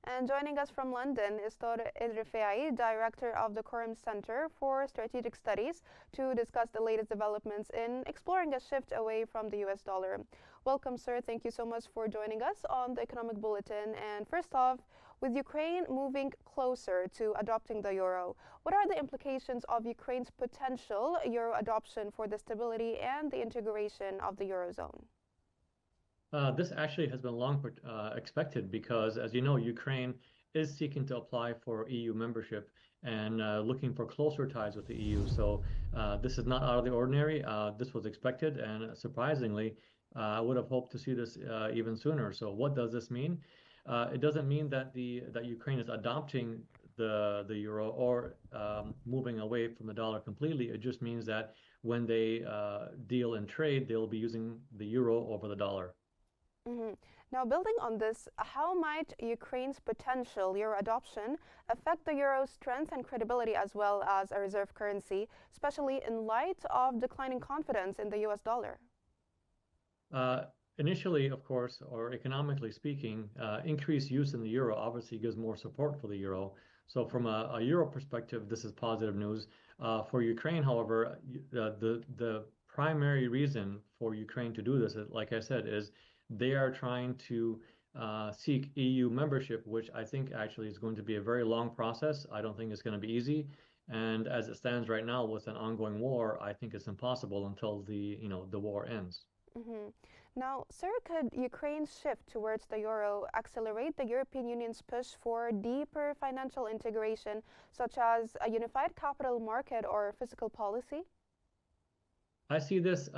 And joining us from London is Tariq Al-Rifai, Director of the Quorum Center for Strategic Studies, to discuss the latest developments in exploring a shift away from the US dollar. Welcome, sir. Thank you so much for joining us on the Economic Bulletin. And first off, with Ukraine moving closer to adopting the euro, what are the implications of Ukraine's potential euro adoption for the stability and the integration of the eurozone? This actually has been long expected because, as you know, Ukraine is seeking to apply for EU membership and looking for closer ties with the EU. So this is not out of the ordinary. This was expected, and surprisingly, I would have hoped to see this even sooner. So what does this mean? It doesn't mean that that Ukraine is adopting the euro or moving away from the dollar completely. It just means that when they deal in trade, they'll be using the euro over the dollar. Mhm. Now, building on this, how might Ukraine's potential euro adoption affect the euro's strength and credibility as well as a reserve currency, especially in light of declining confidence in the US dollar? Uh, Initially, of course, or economically speaking, increased use in the euro obviously gives more support for the euro. So, from a euro perspective, this is positive news. For Ukraine, however, the primary reason for Ukraine to do this, like I said, is they are trying to seek EU membership, which I think actually is going to be a very long process. I don't think it's going to be easy. And as it stands right now, with an ongoing war, I think it's impossible until the war ends. Mhm. Now, sir, could Ukraine's shift towards the euro accelerate the European Union's push for deeper financial integration, such as a unified capital market or fiscal policy? I see this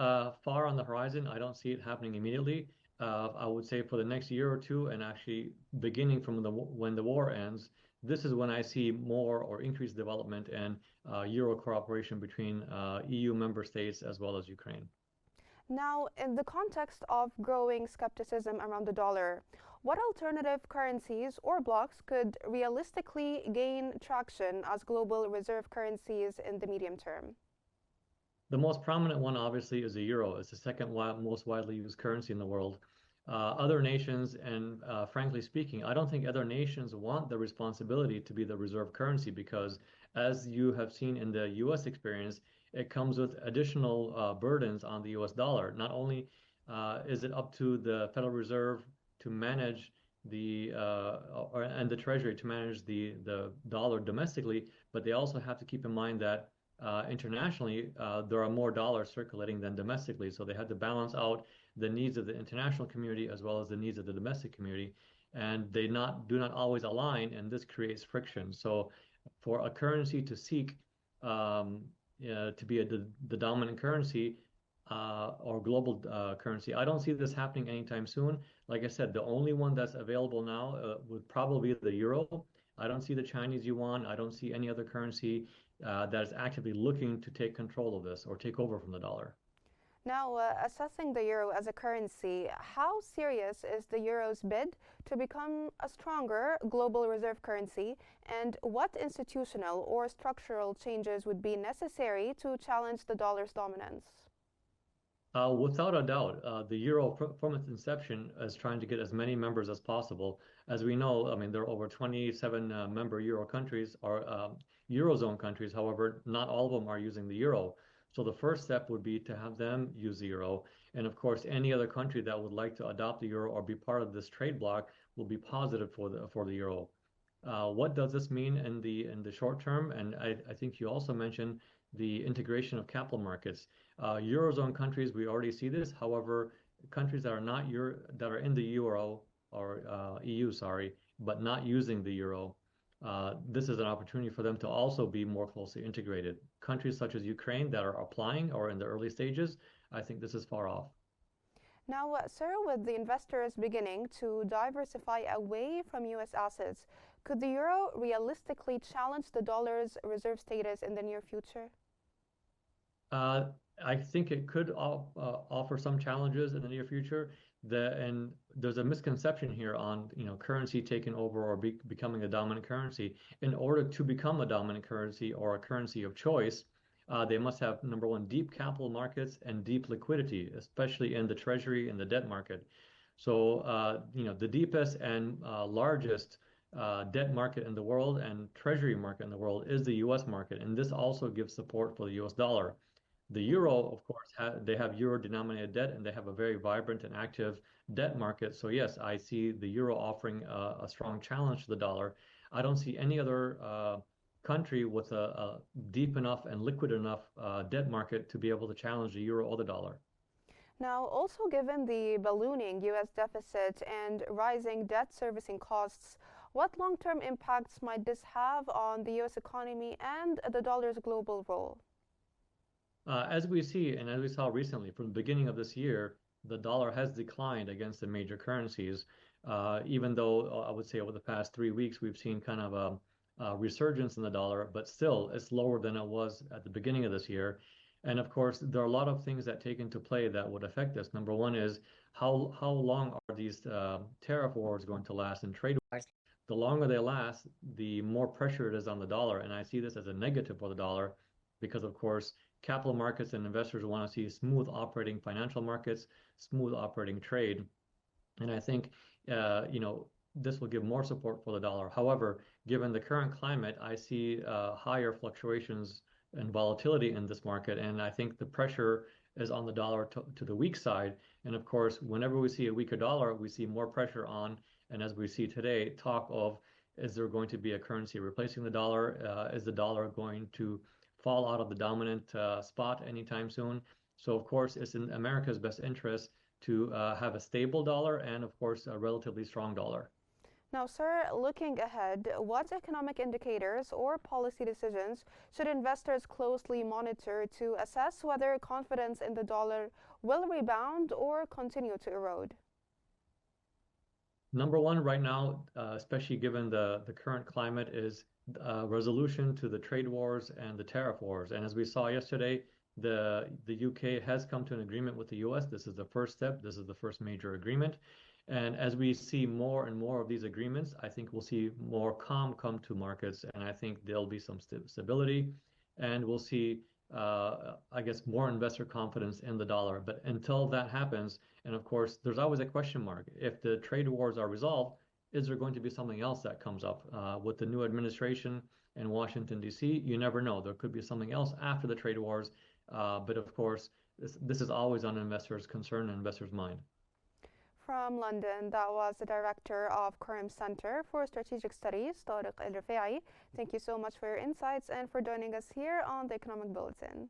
far on the horizon. I don't see it happening immediately. I would say for the next year or two, and actually beginning from when the war ends, this is when I see more or increased development and Euro cooperation between EU member states as well as Ukraine. Now, in the context of growing skepticism around the dollar, what alternative currencies or blocks could realistically gain traction as global reserve currencies in the medium term? The most prominent one, obviously, is the euro. It's the second most widely used currency in the world. Other nations, and frankly speaking, I don't think other nations want the responsibility to be the reserve currency because, as you have seen in the US experience, it comes with additional burdens on the US dollar. Not only is it up to the Federal Reserve to manage and the Treasury to manage the dollar domestically, but they also have to keep in mind that internationally, there are more dollars circulating than domestically. So they had to balance out the needs of the international community as well as the needs of the domestic community. And they do not always align, and this creates friction. So for a currency to seek to be the dominant currency or global currency, I don't see this happening anytime soon. Like I said, the only one that's available now would probably be the euro. I don't see the Chinese yuan. I don't see any other currency that is actively looking to take control of this or take over from the dollar. Now, assessing the euro as a currency, how serious is the euro's bid to become a stronger global reserve currency, and what institutional or structural changes would be necessary to challenge the dollar's dominance? Without a doubt, the euro from its inception is trying to get as many members as possible. As we know, I mean, there are over 27 member euro countries or eurozone countries. However, not all of them are using the euro. So the first step would be to have them use the euro. And of course, any other country that would like to adopt the euro or be part of this trade bloc will be positive for the euro. What does this mean in the short term? And I think you also mentioned the integration of capital markets. Eurozone countries, we already see this. However, countries that are not Euro, that are in the euro or EU, sorry, but not using the euro, this is an opportunity for them to also be more closely integrated. Countries such as Ukraine that are applying or in the early stages, I think this is far off. Now, sir, with the investors beginning to diversify away from US assets, could the euro realistically challenge the dollar's reserve status in the near future? Uh, I think it could offer some challenges in the near future. And there's a misconception here on, currency taking over or becoming a dominant currency. In order to become a dominant currency or a currency of choice, they must have, number one, deep capital markets and deep liquidity, especially in the treasury and the debt market. So, the deepest and largest debt market in the world and treasury market in the world is the US market. And this also gives support for the US dollar. The Mhm. euro, of course, they have euro denominated debt and they have a very vibrant and active debt market. So, yes, I see the euro offering a strong challenge to the dollar. I don't see any other country with a deep enough and liquid enough debt market to be able to challenge the euro or the dollar. Now, also given the ballooning US deficit and rising debt servicing costs, what long term impacts might this have on the US economy and the dollar's global role? As we see, and as we saw recently, from the beginning of this year, the dollar has declined against the major currencies. Even though I would say over the past 3 weeks, we've seen kind of a resurgence in the dollar, but still it's lower than it was at the beginning of this year. And of course, there are a lot of things that take into play that would affect this. Number one is how long are these tariff wars going to last and trade wars? The longer they last, the more pressure it is on the dollar. And I see this as a negative for the dollar because, of course, capital markets and investors want to see smooth operating financial markets, smooth operating trade. And I think, this will give more support for the dollar. However, given the current climate, I see higher fluctuations and volatility in this market. And I think the pressure is on the dollar to the weak side. And of course, whenever we see a weaker dollar, we see more pressure on. And as we see today, talk of is there going to be a currency replacing the dollar? Is the dollar going to fall out of the dominant spot anytime soon? So, of course, it's in America's best interest to have a stable dollar and, of course, a relatively strong dollar. Now, sir, looking ahead, what economic indicators or policy decisions should investors closely monitor to assess whether confidence in the dollar will rebound or continue to erode? Number one right now, especially given the current climate, is resolution to the trade wars and the tariff wars. And as we saw yesterday, the UK has come to an agreement with the US. This is the first step. This is the first major agreement. And as we see more and more of these agreements, I think we'll see more calm come to markets, and I think there'll be some stability, and we'll see, I guess, more investor confidence in the dollar. But until that happens, and of course, there's always a question mark. If the trade wars are resolved, is there going to be something else that comes up with the new administration in Washington, D.C.? You never know. There could be something else after the trade wars. But of course, this is always on investors' concern and investors' mind. From London, that was the director of Qnews Center for Strategic Studies, Tariq Al-Rifai. Thank you so much for your insights and for joining us here on the Economic Bulletin.